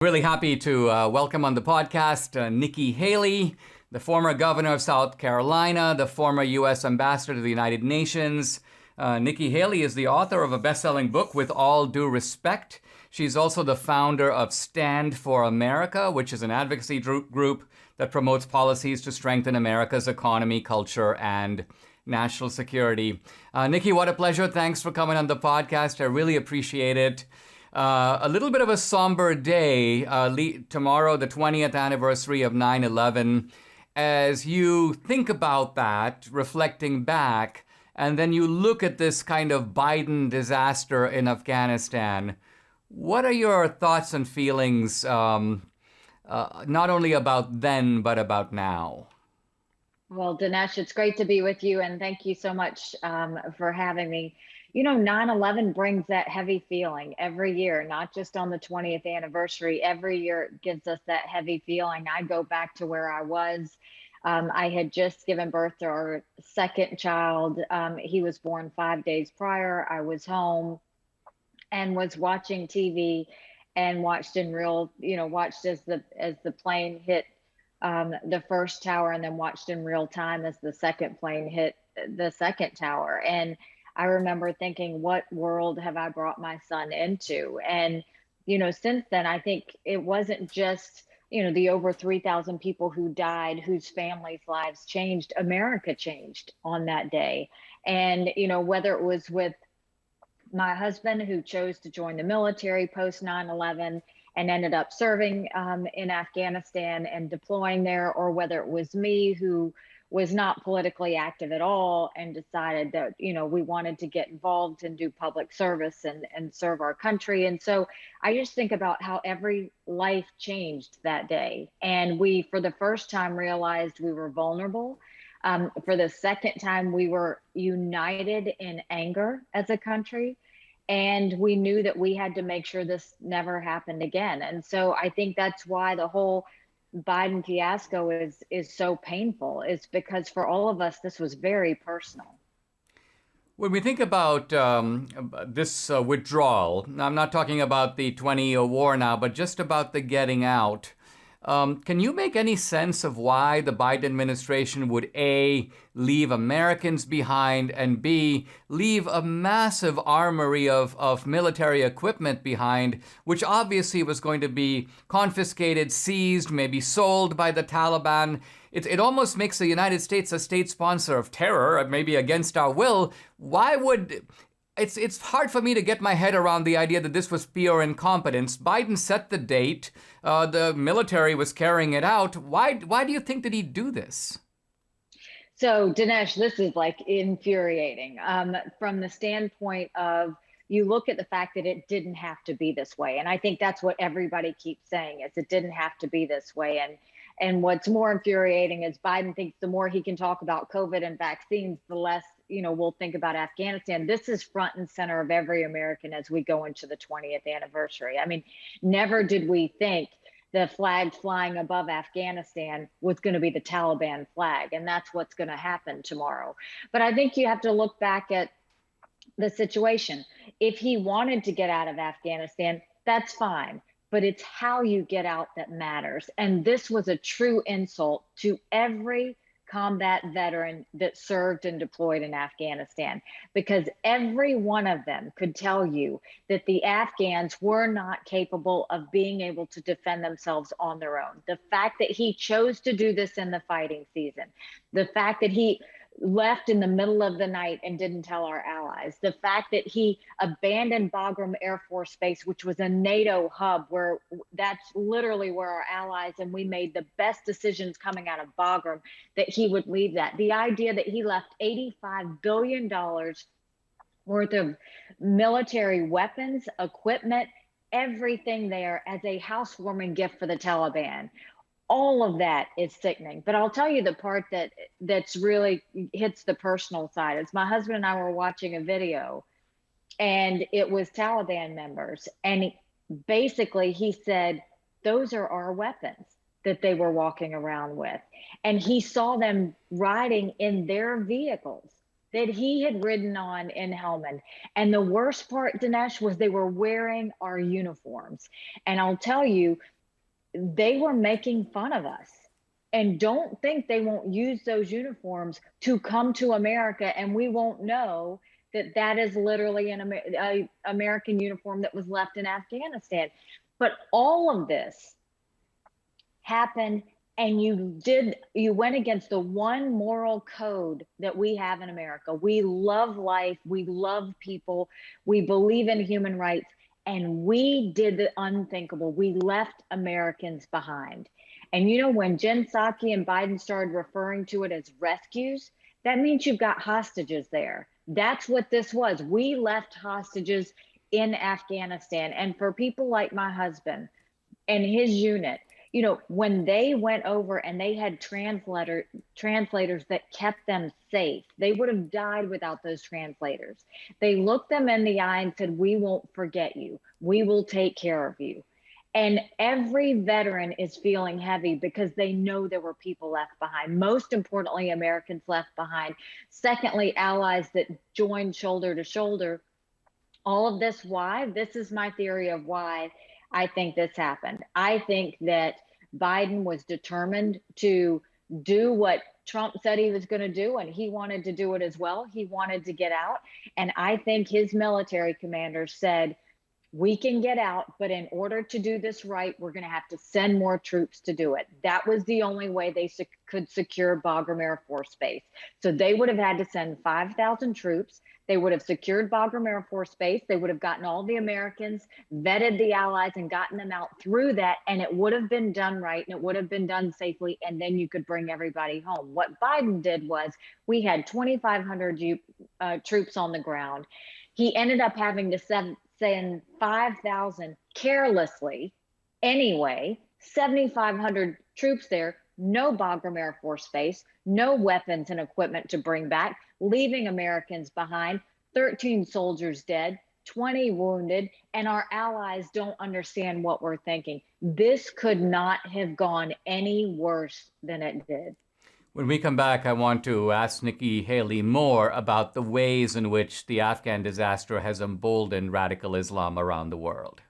Really happy to welcome on the podcast Nikki Haley, the former governor of South Carolina, the former U.S. ambassador to the United Nations. Nikki Haley is the author of a best-selling book, With All Due Respect. She's also the founder of Stand for America, which is an advocacy group that promotes policies to strengthen America's economy, culture, and national security. Nikki, what a pleasure. Thanks for coming on the podcast. I really appreciate it. A little bit of a somber day, tomorrow, the 20th anniversary of 9/11. As you think about that, reflecting back, and then you look at this kind of Biden disaster in Afghanistan, what are your thoughts and feelings, not only about then, but about now? Well, Dinesh, it's great to be with you, and thank you so much for having me. 9/11 brings that heavy feeling every year, not just on the 20th anniversary. Every year it gives us that heavy feeling. I go back to where I was. I had just given birth to our second child. He was born 5 days prior. I was home and was watching TV and watched as the plane hit the first tower, and then watched in real time as the second plane hit the second tower. And I remember thinking, what world have I brought my son into? And, since then, I think it wasn't just, the over 3,000 people who died, whose families' lives changed. America changed on that day. And, whether it was with my husband, who chose to join the military post 9/11 and ended up serving in Afghanistan and deploying there, or whether it was me, who was not politically active at all and decided that, we wanted to get involved and do public service and serve our country. And so I just think about how every life changed that day. And we, for the first time, realized we were vulnerable. For the second time, we were united in anger as a country. And we knew that we had to make sure this never happened again. And so I think that's why the whole Biden fiasco is so painful, is because for all of us, this was very personal. When we think about this withdrawal, I'm not talking about the 20-year war now, but just about the getting out. Can you make any sense of why the Biden administration would A, leave Americans behind, and B, leave a massive armory of military equipment behind, which obviously was going to be confiscated, seized, maybe sold by the Taliban? It almost makes the United States a state sponsor of terror, maybe against our will. Why would... It's hard for me to get my head around the idea that this was pure incompetence. Biden set the date. The military was carrying it out. Why do you think that he'd do this? So, Dinesh, this is like infuriating from the standpoint of, you look at the fact that it didn't have to be this way. And I think that's what everybody keeps saying, is it didn't have to be this way. And what's more infuriating is Biden thinks the more he can talk about COVID and vaccines, the less, we'll think about Afghanistan. This is front and center of every American as we go into the 20th anniversary. I mean, never did we think the flag flying above Afghanistan was going to be the Taliban flag. And that's what's going to happen tomorrow. But I think you have to look back at the situation. If he wanted to get out of Afghanistan, that's fine. But it's how you get out that matters. And this was a true insult to every combat veteran that served and deployed in Afghanistan, because every one of them could tell you that the Afghans were not capable of being able to defend themselves on their own. The fact that he chose to do this in the fighting season, the fact that he left in the middle of the night and didn't tell our allies, the fact that he abandoned Bagram Air Force Base, which was a NATO hub, where that's literally where our allies, and we made the best decisions coming out of Bagram, that he would leave that. The idea that he left $85 billion worth of military weapons, equipment, everything there as a housewarming gift for the Taliban. All of that is sickening. But I'll tell you the part that's really hits the personal side is my husband and I were watching a video, and it was Taliban members. And basically he said, those are our weapons that they were walking around with. And he saw them riding in their vehicles that he had ridden on in Helmand. And the worst part, Dinesh, was they were wearing our uniforms. And I'll tell you, they were making fun of us. And don't think they won't use those uniforms to come to America and we won't know that that is literally an American uniform that was left in Afghanistan. But all of this happened, and you went against the one moral code that we have in America. We love life, we love people, we believe in human rights, and we did the unthinkable. We left Americans behind. And when Jen Psaki and Biden started referring to it as rescues, that means you've got hostages there. That's what this was. We left hostages in Afghanistan. And for people like my husband and his unit, when they went over and they had translators that kept them safe, they would have died without those translators. They looked them in the eye and said, "We won't forget you. We will take care of you." And every veteran is feeling heavy because they know there were people left behind. Most importantly, Americans left behind. Secondly, allies that joined shoulder to shoulder. All of this, why? This is my theory of why I think this happened. I think that Biden was determined to do what Trump said he was going to do, and he wanted to do it as well. He wanted to get out. And I think his military commanders said, "We can get out, but in order to do this right, we're going to have to send more troops to do it." That was the only way they could secure Bagram Air Force Base. So they would have had to send 5,000 troops. They would have secured Bagram Air Force Base. They would have gotten all the Americans, vetted the allies, and gotten them out through that. And it would have been done right, and it would have been done safely. And then you could bring everybody home. What Biden did was, we had 2,500 troops on the ground. He ended up having to send 5,000 carelessly anyway, 7,500 troops there, no Bagram Air Force Base, no weapons and equipment to bring back, leaving Americans behind, 13 soldiers dead, 20 wounded, and our allies don't understand what we're thinking. This could not have gone any worse than it did. When we come back, I want to ask Nikki Haley more about the ways in which the Afghan disaster has emboldened radical Islam around the world.